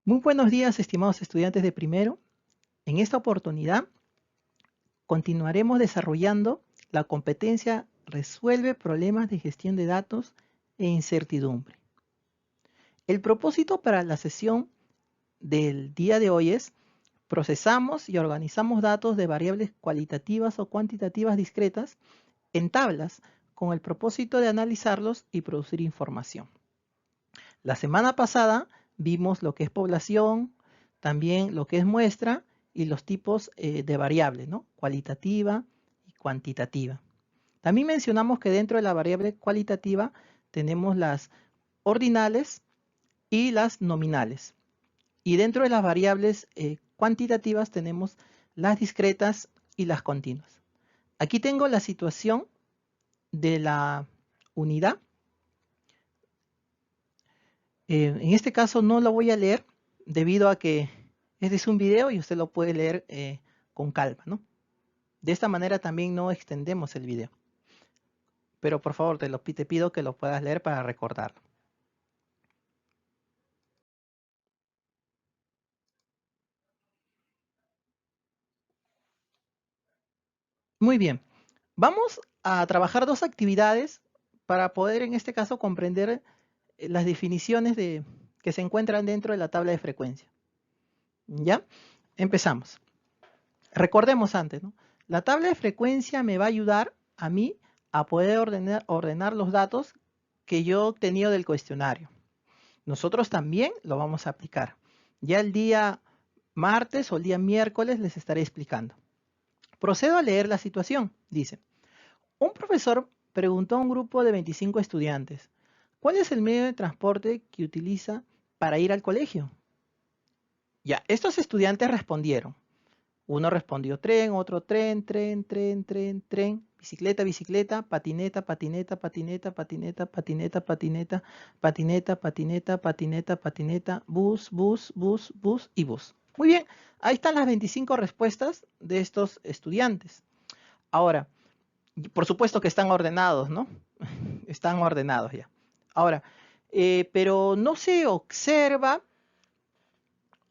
Muy buenos días, estimados estudiantes de primero. En esta oportunidad continuaremos desarrollando la competencia Resuelve problemas de gestión de datos e incertidumbre. El propósito para la sesión del día de hoy es: procesamos y organizamos datos de variables cualitativas o cuantitativas discretas en tablas con el propósito de analizarlos y producir información. La semana pasada vimos lo que es población, también lo que es muestra y los tipos de variables, ¿no? Cualitativa y cuantitativa. También mencionamos que dentro de la variable cualitativa tenemos las ordinales y las nominales. Y dentro de las variables cuantitativas tenemos las discretas y las continuas. Aquí tengo la situación de la unidad. En este caso no lo voy a leer debido a que este es un video y usted lo puede leer con calma, ¿no? De esta manera también no extendemos el video. Pero por favor te pido que lo puedas leer para recordarlo. Muy bien. Vamos a trabajar dos actividades para poder en este caso comprender las definiciones que se encuentran dentro de la tabla de frecuencia. ¿Ya? Empezamos. Recordemos antes, ¿no? La tabla de frecuencia me va a ayudar a mí a poder ordenar los datos que yo he obtenido del cuestionario. Nosotros también lo vamos a aplicar. Ya el día martes o el día miércoles les estaré explicando. Procedo a leer la situación. Dice: un profesor preguntó a un grupo de 25 estudiantes: ¿cuál es el medio de transporte que utiliza para ir al colegio? Ya, estos estudiantes respondieron. Uno respondió tren, otro tren, bicicleta, bicicleta, patineta, patineta, patineta, patineta, patineta, patineta, patineta, patineta, patineta, patineta, bus, bus, bus, bus y bus. Muy bien, ahí están las 25 respuestas de estos estudiantes. Ahora, por supuesto que están ordenados, ¿no? Están ordenados ya. Ahora, pero no se observa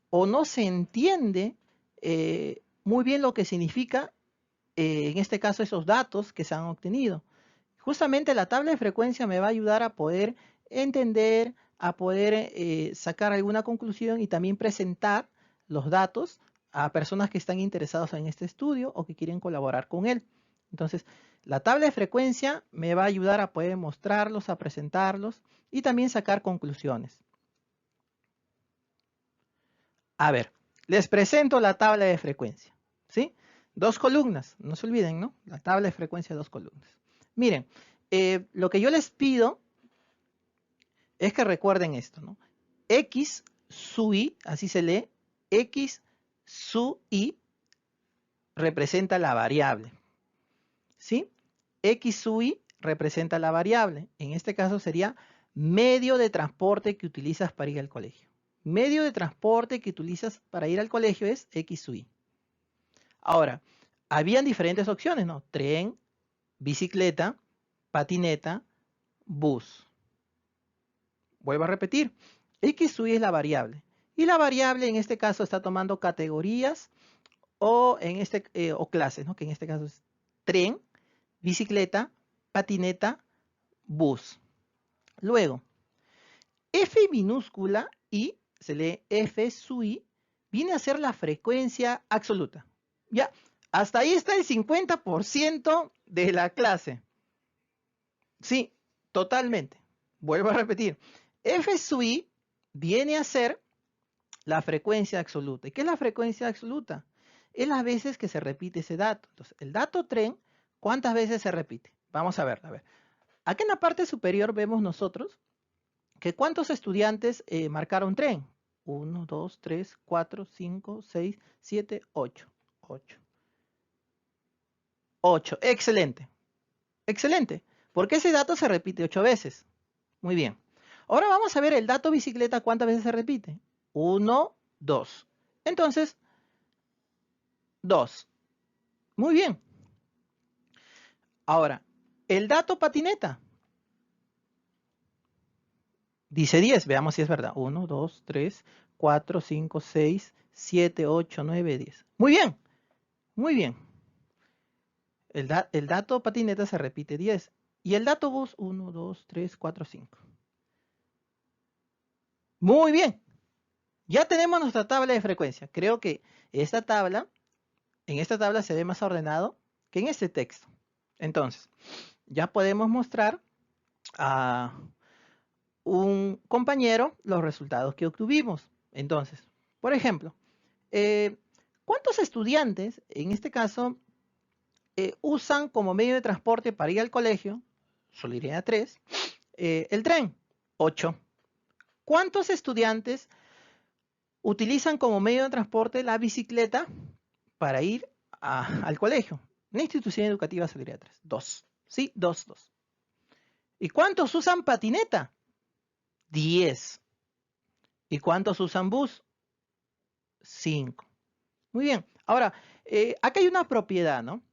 o no se entiende muy bien lo que significa, en este caso, esos datos que se han obtenido. Justamente la tabla de frecuencia me va a ayudar a poder entender, a poder sacar alguna conclusión y también presentar los datos a personas que están interesadas en este estudio o que quieren colaborar con él. Entonces, la tabla de frecuencia me va a ayudar a poder mostrarlos, a presentarlos y también sacar conclusiones. A ver, les presento la tabla de frecuencia, ¿sí? Dos columnas, no se olviden, ¿no? La tabla de frecuencia de dos columnas. Miren, lo que yo les pido es que recuerden esto, ¿no? X sub i, así se lee, X sub i representa la variable, ¿sí? X sub i representa la variable. En este caso sería medio de transporte que utilizas para ir al colegio. Medio de transporte que utilizas para ir al colegio es X sub i. Ahora, habían diferentes opciones, ¿no? Tren, bicicleta, patineta, bus. Vuelvo a repetir, X sub i es la variable. Y la variable en este caso está tomando categorías o clases, ¿no? Que en este caso es tren, bicicleta, patineta, bus. Luego, F minúscula I, se lee F sub I, viene a ser la frecuencia absoluta. Ya, hasta ahí está el 50% de la clase. Sí, totalmente. Vuelvo a repetir. F sub I viene a ser la frecuencia absoluta. ¿Y qué es la frecuencia absoluta? Es las veces que se repite ese dato. Entonces, el dato tren, ¿cuántas veces se repite? Vamos a ver, a ver. Aquí en la parte superior vemos nosotros que cuántos estudiantes marcaron tren. 1, 2, 3, 4, 5, 6, 7, 8. 8. 8. Excelente. Excelente. Porque ese dato se repite 8 veces. Muy bien. Ahora vamos a ver el dato bicicleta, ¿cuántas veces se repite? 1, 2. Entonces, 2. Muy bien. Ahora, el dato patineta. Dice 10. Veamos si es verdad. 1, 2, 3, 4, 5, 6, 7, 8, 9, 10. Muy bien, muy bien. El dato patineta se repite 10. Y el dato bus 1, 2, 3, 4, 5. Muy bien. Ya tenemos nuestra tabla de frecuencia. Creo que en esta tabla se ve más ordenado que en este texto. Entonces, ya podemos mostrar a un compañero los resultados que obtuvimos. Entonces, por ejemplo, ¿cuántos estudiantes, en este caso, usan como medio de transporte para ir al colegio? Solidaridad 3. El tren, 8. ¿Cuántos estudiantes utilizan como medio de transporte la bicicleta para ir al colegio? Una institución educativa Solidaridad 3. 2. Sí, 2, 2. ¿Y cuántos usan patineta? 10. ¿Y cuántos usan bus? 5. Muy bien. Ahora, acá hay una propiedad, ¿no?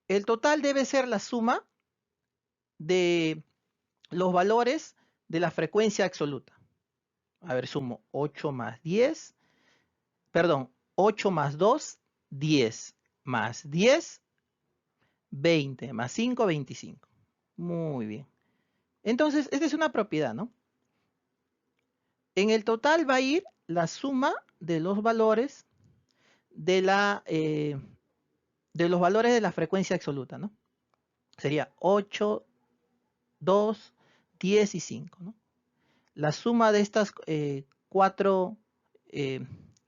El total debe ser la suma de los valores de la frecuencia absoluta. A ver, sumo 8 más 10. Perdón, 8 más 2, 10. Más 10, 20. Más 5, 25. Muy bien. Entonces, esta es una propiedad, ¿no? En el total va a ir la suma de los valores de los valores de la frecuencia absoluta, ¿no? Sería 8, 2, 10 y 5, ¿no? La suma de estas 4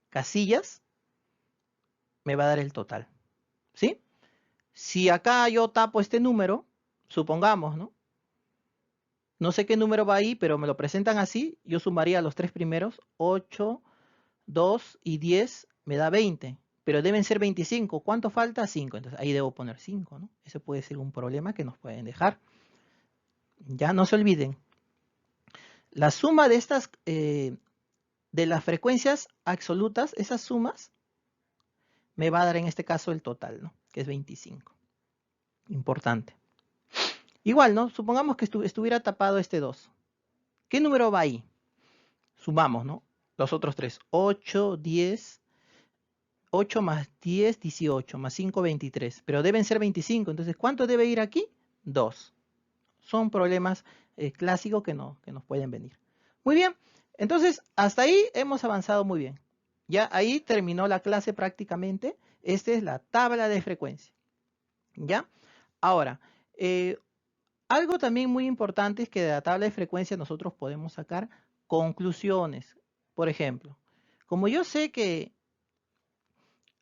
casillas me va a dar el total, ¿sí? Si acá yo tapo este número, supongamos, ¿no? No sé qué número va ahí, pero me lo presentan así, yo sumaría los tres primeros, 8, 2 y 10, me da 20, pero deben ser 25. ¿Cuánto falta? 5, entonces ahí debo poner 5, ¿no? Ese puede ser un problema que nos pueden dejar. Ya no se olviden, la suma de estas, de las frecuencias absolutas, esas sumas, me va a dar en este caso el total, ¿no? Que es 25. Importante. Igual, ¿no? Supongamos que estuviera tapado este 2. ¿Qué número va ahí? Sumamos, ¿no? Los otros tres. 8, 10, 8 más 10, 18, más 5, 23. Pero deben ser 25. Entonces, ¿cuánto debe ir aquí? 2. Son problemas clásicos que nos pueden venir. Muy bien. Entonces, hasta ahí hemos avanzado muy bien. Ya ahí terminó la clase prácticamente. Esta es la tabla de frecuencia. ¿Ya? Ahora, algo también muy importante es que de la tabla de frecuencia nosotros podemos sacar conclusiones. Por ejemplo, como yo sé que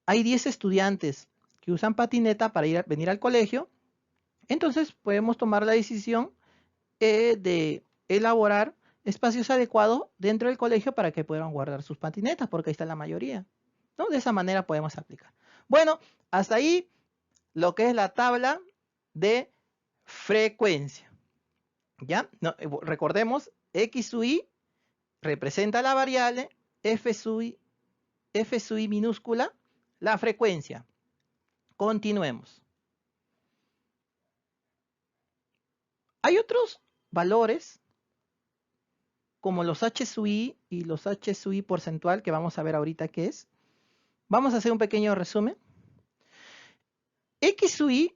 hay 10 estudiantes que usan patineta para venir al colegio, entonces podemos tomar la decisión de elaborar espacios adecuados dentro del colegio para que puedan guardar sus patinetas, porque ahí está la mayoría, ¿no? De esa manera podemos aplicar. Bueno, hasta ahí lo que es la tabla de frecuencia. ¿Ya? No, recordemos, X sub I representa la variable, F sub I minúscula, la frecuencia. Continuemos. Hay otros valores como los H sub I y los H sub I porcentual que vamos a ver ahorita qué es. Vamos a hacer un pequeño resumen. X sub I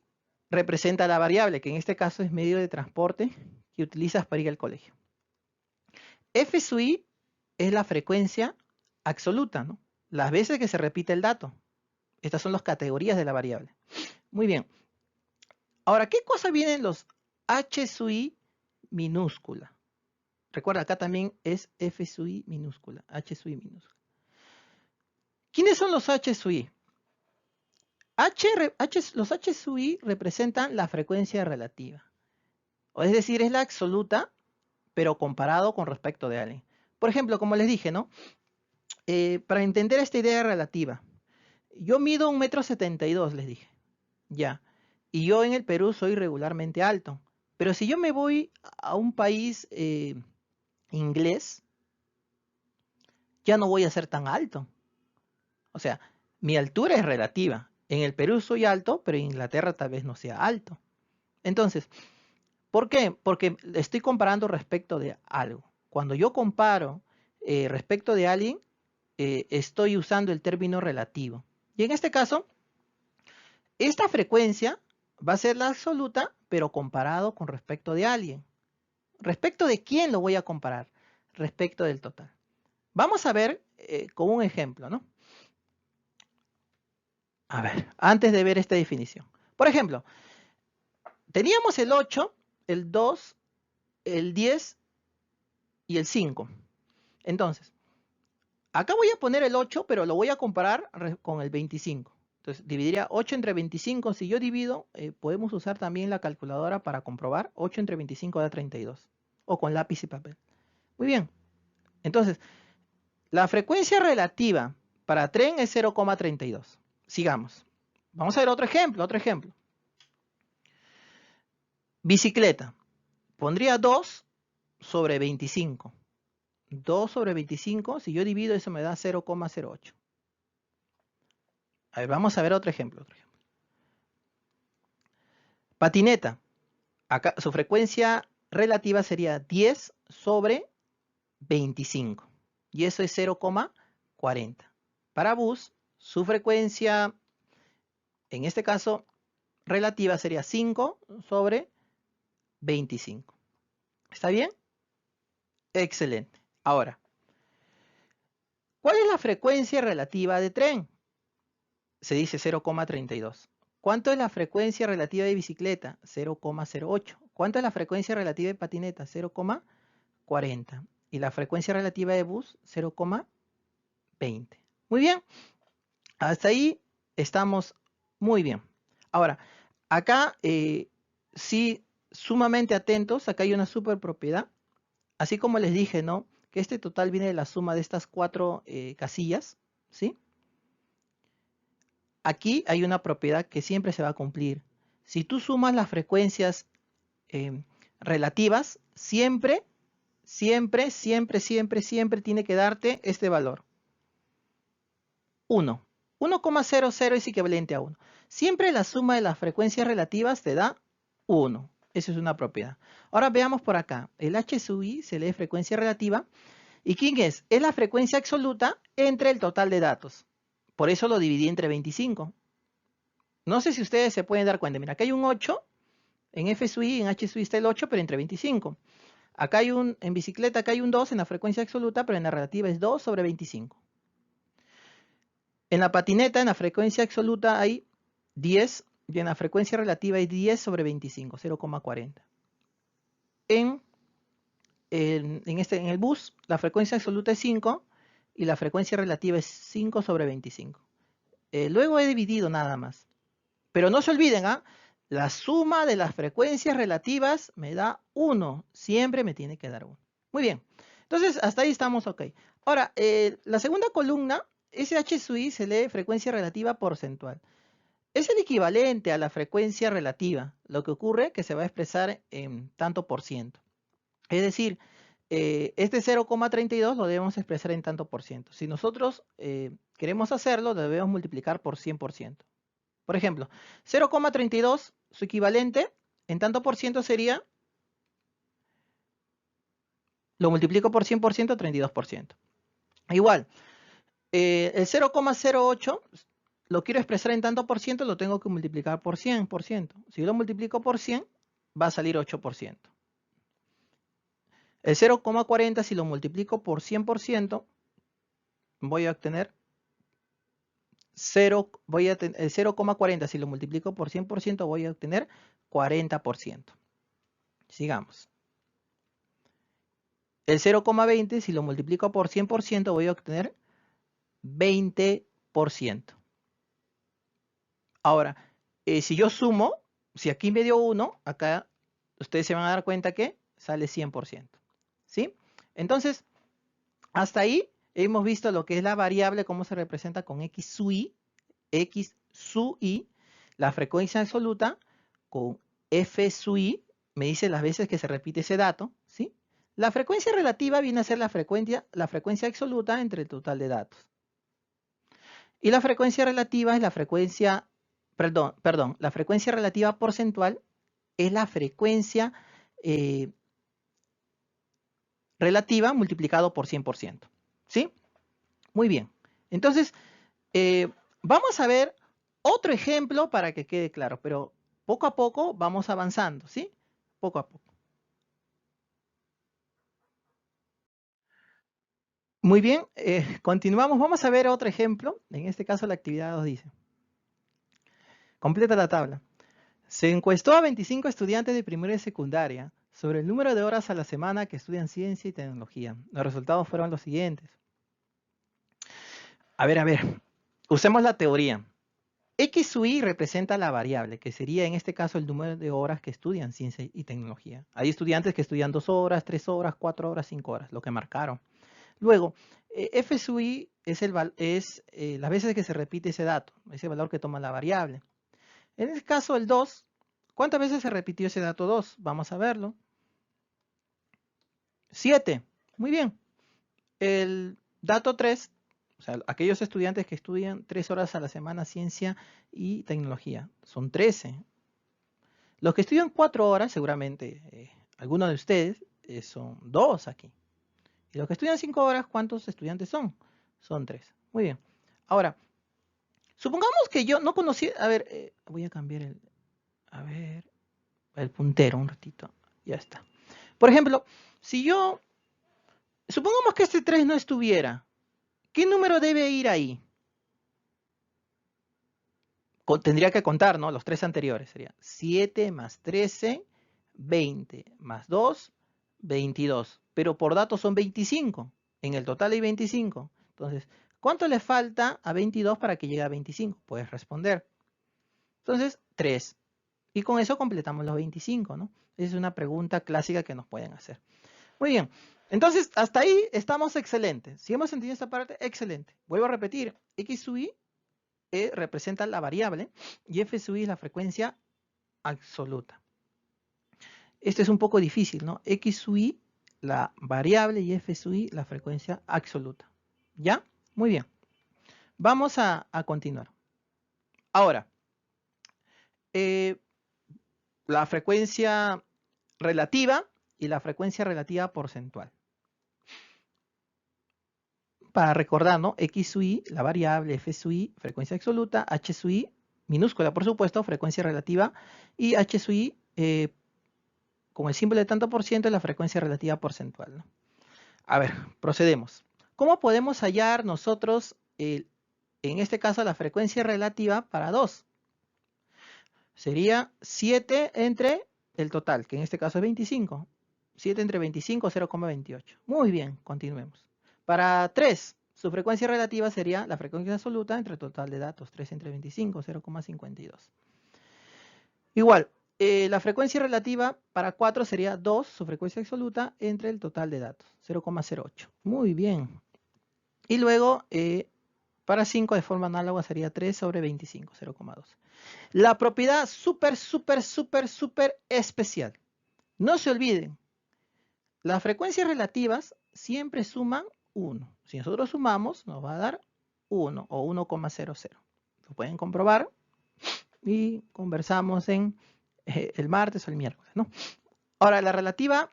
representa la variable, que en este caso es medio de transporte que utilizas para ir al colegio. F sub I es la frecuencia absoluta, ¿no? Las veces que se repite el dato. Estas son las categorías de la variable. Muy bien. Ahora, ¿qué cosa vienen los H sub I minúscula? Recuerda, acá también es F sub I minúscula, H sub I minúscula. ¿Quiénes son los H sub I? Los H sub I representan la frecuencia relativa. Es decir, es la absoluta, pero comparado con respecto de alguien. Por ejemplo, como les dije, ¿no? Para entender esta idea relativa, yo mido 1,72 m, les dije. Ya. Y yo en el Perú soy regularmente alto. Pero si yo me voy a un país inglés, ya no voy a ser tan alto. O sea, mi altura es relativa. En el Perú soy alto, pero en Inglaterra tal vez no sea alto. Entonces, ¿por qué? Porque estoy comparando respecto de algo. Cuando yo comparo respecto de alguien, estoy usando el término relativo. Y en este caso, esta frecuencia va a ser la absoluta, pero comparado con respecto de alguien. ¿Respecto de quién lo voy a comparar? Respecto del total. Vamos a ver con un ejemplo, ¿no? A ver, antes de ver esta definición. Por ejemplo, teníamos el 8, el 2, el 10 y el 5. Entonces, acá voy a poner el 8, pero lo voy a comparar con el 25. Entonces, dividiría 8 entre 25. Si yo divido, podemos usar también la calculadora para comprobar. 8 entre 25 da 32. O con lápiz y papel. Muy bien. Entonces, la frecuencia relativa para tren es 0,32. Sigamos. Vamos a ver otro ejemplo, Bicicleta. Pondría 2 sobre 25. 2 sobre 25, si yo divido eso me da 0,08. A ver, vamos a ver otro ejemplo. Patineta. Acá su frecuencia relativa sería 10 sobre 25. Y eso es 0,40. Para bus, su frecuencia, en este caso, relativa sería 5 sobre 25. ¿Está bien? Excelente. Ahora, ¿cuál es la frecuencia relativa de tren? Se dice 0,32. ¿Cuánto es la frecuencia relativa de bicicleta? 0,08. ¿Cuánto es la frecuencia relativa de patineta? 0,40. Y la frecuencia relativa de bus, 0,20. Muy bien. Hasta ahí estamos muy bien. Ahora, acá sí, sumamente atentos. Acá hay una super propiedad. Así como les dije, ¿no? Que este total viene de la suma de estas 4 casillas, ¿sí? Aquí hay una propiedad que siempre se va a cumplir. Si tú sumas las frecuencias relativas, siempre tiene que darte este valor. 1. 1,00 es equivalente a 1. Siempre la suma de las frecuencias relativas te da 1. Eso es una propiedad. Ahora veamos por acá. El h sub i se lee frecuencia relativa. ¿Y quién es? Es la frecuencia absoluta entre el total de datos. Por eso lo dividí entre 25. No sé si ustedes se pueden dar cuenta. Mira, acá hay un 8. En F sub i, en H sub i está el 8, pero entre 25. Acá hay en bicicleta, acá hay un 2 en la frecuencia absoluta, pero en la relativa es 2 sobre 25. En la patineta, en la frecuencia absoluta hay 10 y en la frecuencia relativa hay 10 sobre 25, 0,40. En el bus, la frecuencia absoluta es 5 y la frecuencia relativa es 5 sobre 25. Luego he dividido nada más. Pero no se olviden, ¿ah? La suma de las frecuencias relativas me da 1. Siempre me tiene que dar 1. Muy bien. Entonces, hasta ahí estamos ok. Ahora, la segunda columna, ese h sub i se lee frecuencia relativa porcentual. Es el equivalente a la frecuencia relativa. Lo que ocurre es que se va a expresar en tanto por ciento. Es decir, este 0,32 lo debemos expresar en tanto por ciento. Si nosotros queremos hacerlo, debemos multiplicar por 100%. Por ejemplo, 0,32, su equivalente en tanto por ciento sería, lo multiplico por 100%, 32%. Igual, el 0,08 lo quiero expresar en tanto por ciento, lo tengo que multiplicar por 100%. Si yo lo multiplico por 100, va a salir 8%. El 0,40 si lo multiplico por 100%, voy a obtener el 0,40 si lo multiplico por 100%, voy a obtener 40%. Sigamos. El 0,20 si lo multiplico por 100%, voy a obtener 20%. Ahora, si yo sumo, si aquí me dio 1, acá ustedes se van a dar cuenta que sale 100%. ¿Sí? Entonces, hasta ahí hemos visto lo que es la variable, cómo se representa con x sub i, la frecuencia absoluta, con f sub i, me dice las veces que se repite ese dato, ¿sí? La frecuencia relativa viene a ser la frecuencia absoluta entre el total de datos. Y la frecuencia relativa es la frecuencia, perdón, la frecuencia relativa porcentual es la frecuencia relativa multiplicado por 100%. ¿Sí? Muy bien. Entonces, vamos a ver otro ejemplo para que quede claro, pero poco a poco vamos avanzando, ¿sí? Poco a poco. Muy bien, continuamos. Vamos a ver otro ejemplo. En este caso, la actividad nos dice: completa la tabla. Se encuestó a 25 estudiantes de primaria y secundaria sobre el número de horas a la semana que estudian ciencia y tecnología. Los resultados fueron los siguientes. A ver, usemos la teoría. X sub y representa la variable, que sería en este caso el número de horas que estudian ciencia y tecnología. Hay estudiantes que estudian 2 horas, 3 horas, 4 horas, 5 horas, lo que marcaron. Luego, F sub i es las veces que se repite ese dato, ese valor que toma la variable. En este caso, el 2, ¿cuántas veces se repitió ese dato 2? Vamos a verlo. 7. Muy bien. El dato 3, o sea, aquellos estudiantes que estudian 3 horas a la semana ciencia y tecnología, son 13. Los que estudian 4 horas, seguramente algunos de ustedes, son 2 aquí. Y los que estudian 5 horas, ¿cuántos estudiantes son? Son 3. Muy bien. Ahora, supongamos que yo no conocí, a ver, voy a cambiar el puntero un ratito. Ya está. Por ejemplo, si yo, supongamos que este 3 no estuviera, ¿qué número debe ir ahí? Tendría que contar, ¿no? Los 3 anteriores. Sería 7 más 13, 20 más 2, 22. Pero por datos son 25. En el total hay 25. Entonces, ¿cuánto le falta a 22 para que llegue a 25? Puedes responder. Entonces, 3. Y con eso completamos los 25, ¿no? Esa es una pregunta clásica que nos pueden hacer. Muy bien. Entonces, hasta ahí estamos excelentes. Si hemos entendido esta parte, excelente. Vuelvo a repetir. X sub i representa la variable y F sub i es la frecuencia absoluta. Esto es un poco difícil, ¿no? X sub i, la variable, y F sub i, la frecuencia absoluta. ¿Ya? Muy bien. Vamos a continuar. Ahora, la frecuencia relativa y la frecuencia relativa porcentual. Para recordar, ¿no? X sub i, la variable, F sub i, frecuencia absoluta, H sub i, minúscula por supuesto, frecuencia relativa, y H sub i, con el símbolo de tanto por ciento, es la frecuencia relativa porcentual, ¿no? A ver, procedemos. ¿Cómo podemos hallar nosotros, en este caso, la frecuencia relativa para 2? Sería 7 entre el total, que en este caso es 25. 7 entre 25, 0,28. Muy bien, continuemos. Para 3, su frecuencia relativa sería la frecuencia absoluta entre el total de datos. 3 entre 25, 0,52. Igual, la frecuencia relativa para 4 sería 2, su frecuencia absoluta, entre el total de datos. 0,08. Muy bien. Y luego, para 5 de forma análoga sería 3 sobre 25, 0,2. La propiedad súper especial. No se olviden, las frecuencias relativas siempre suman 1. Si nosotros sumamos, nos va a dar 1 o 1,00. Lo pueden comprobar y conversamos en el martes o el miércoles, ¿no? Ahora, la relativa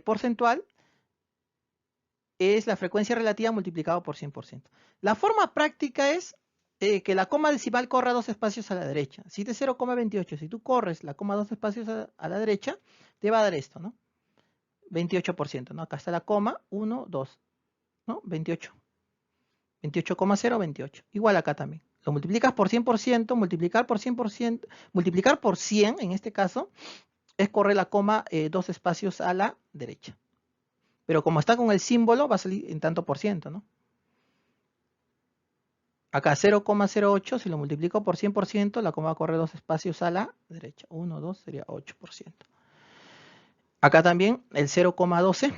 porcentual es la frecuencia relativa multiplicado por 100%. La forma práctica es que la coma decimal corra 2 espacios a la derecha. Si de 0,28, si tú corres la coma 2 espacios a la derecha, te va a dar esto, ¿no? 28%, ¿no? Acá está la coma, 1, 2, ¿no? 28. 28,0, 28. Igual acá también. Lo multiplicas por 100%, multiplicar por 100%, multiplicar por 100, en este caso, es correr la coma 2 espacios a la derecha. Pero como está con el símbolo, va a salir en tanto por ciento, ¿no? Acá 0,08, si lo multiplico por 100%, la coma va a correr 2 espacios a la derecha. 1, 2 sería 8%. Acá también el 0,12.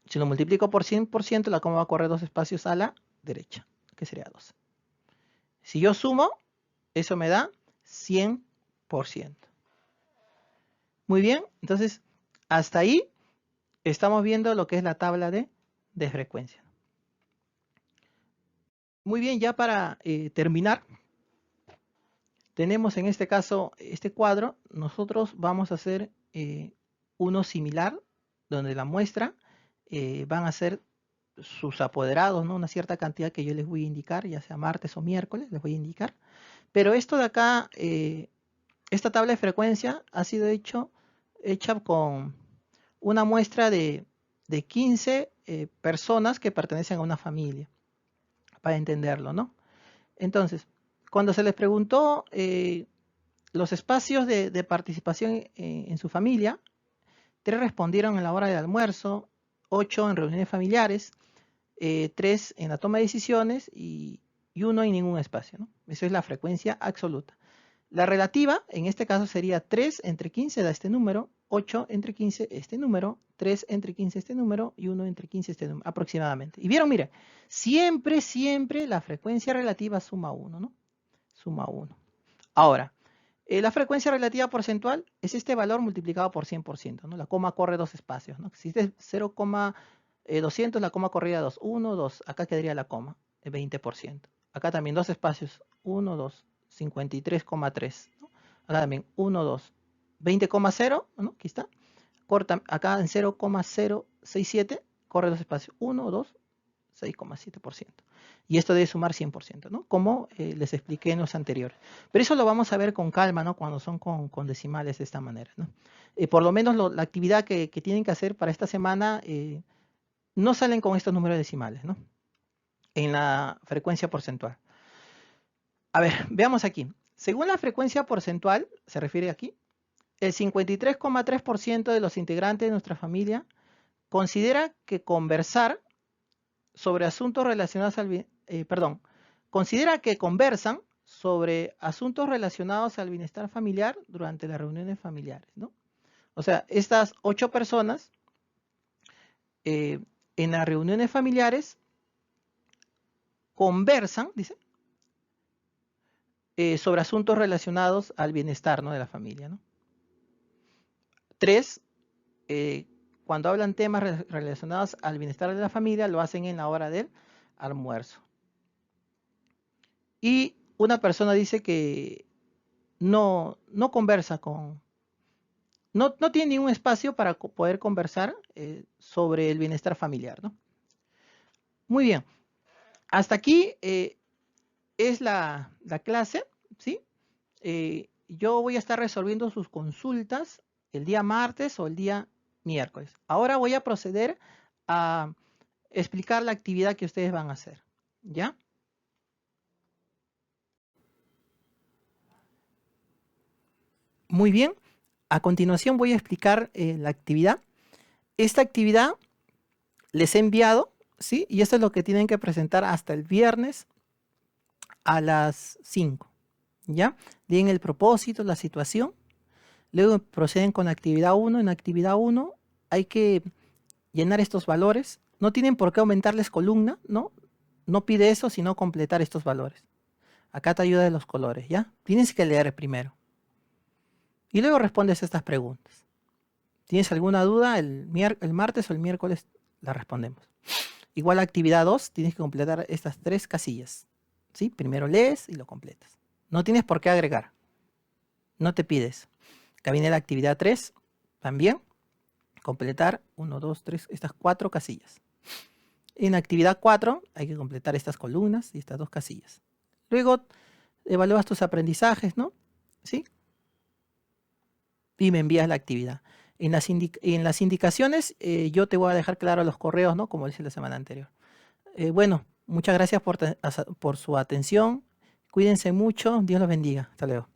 Si lo multiplico por 100%, la coma va a correr 2 espacios a la derecha, que sería 12. Si yo sumo, eso me da 100%. Muy bien, entonces hasta ahí estamos viendo lo que es la tabla de frecuencia. Muy bien, ya para terminar, tenemos en este caso este cuadro. Nosotros vamos a hacer uno similar, donde la muestra van a ser sus apoderados, ¿no? Una cierta cantidad que yo les voy a indicar, ya sea martes o miércoles, les voy a indicar. Pero esto de acá, esta tabla de frecuencia ha sido hecha con una muestra de 15 personas que pertenecen a una familia, para entenderlo, ¿no? Entonces, cuando se les preguntó los espacios de participación en su familia, 3 respondieron en la hora del almuerzo, 8 en reuniones familiares, 3 en la toma de decisiones y 1 en ningún espacio, ¿no? Eso es la frecuencia absoluta. La relativa, en este caso, sería 3 entre 15 da este número, 8 entre 15 este número, 3 entre 15 este número y 1 entre 15 este número, aproximadamente. Y vieron, mire, siempre la frecuencia relativa suma 1, ¿no? Suma 1. Ahora, la frecuencia relativa porcentual es este valor multiplicado por 100%, ¿no? La coma corre 2 espacios, ¿no? Si este es 0,200, la coma corría 2, 1, 2, acá quedaría la coma, 20%. Acá también 2 espacios, 1, 2, 53,3, ¿no? Acá también 1, 2, 20,0, ¿no? Aquí está. Corta, acá en 0,067 corre 2 espacios, 1, 2, 6,7%. Y esto debe sumar 100%, ¿no? Como les expliqué en los anteriores. Pero eso lo vamos a ver con calma, ¿no? Cuando son con decimales de esta manera, ¿no? Por lo menos la actividad que tienen que hacer para esta semana no salen con estos números decimales, ¿no? En la frecuencia porcentual. A ver, veamos aquí. Según la frecuencia porcentual, se refiere aquí, el 53,3% de los integrantes de nuestra familia considera que conversar sobre asuntos relacionados considera que conversan sobre asuntos relacionados al bienestar familiar durante las reuniones familiares, ¿no? O sea, estas 8 personas en las reuniones familiares conversan, dice, sobre asuntos relacionados al bienestar, ¿no? De la familia, ¿no? 3, cuando hablan temas relacionados al bienestar de la familia, lo hacen en la hora del almuerzo. Y una persona dice que no conversa no tiene ningún espacio para poder conversar sobre el bienestar familiar, ¿no? Muy bien. Hasta aquí es la clase, ¿sí? Yo voy a estar resolviendo sus consultas el día martes o el día miércoles. Ahora voy a proceder a explicar la actividad que ustedes van a hacer, ¿ya? Muy bien. A continuación voy a explicar la actividad. Esta actividad les he enviado, ¿sí? Y esto es lo que tienen que presentar hasta el viernes a las 5, ¿ya? Digan el propósito, la situación. Luego proceden con la actividad 1. En la actividad 1 hay que llenar estos valores. No tienen por qué aumentarles columna, ¿no? No pide eso, sino completar estos valores. Acá te ayuda de los colores, ¿ya? Tienes que leer primero. Y luego respondes estas preguntas. ¿Tienes alguna duda? El martes o el miércoles la respondemos. Igual la actividad 2, tienes que completar estas 3 casillas, ¿sí? Primero lees y lo completas. No tienes por qué agregar. No te pides. Acá viene la actividad 3, también. Completar 1, 2, 3, estas 4 casillas. En la actividad 4 hay que completar estas columnas y estas 2 casillas. Luego evalúas tus aprendizajes, ¿no? ¿Sí? Y me envías la actividad. En las indicaciones yo te voy a dejar claro los correos, ¿no? Como hice la semana anterior. Bueno, muchas gracias por su atención. Cuídense mucho. Dios los bendiga. Hasta luego.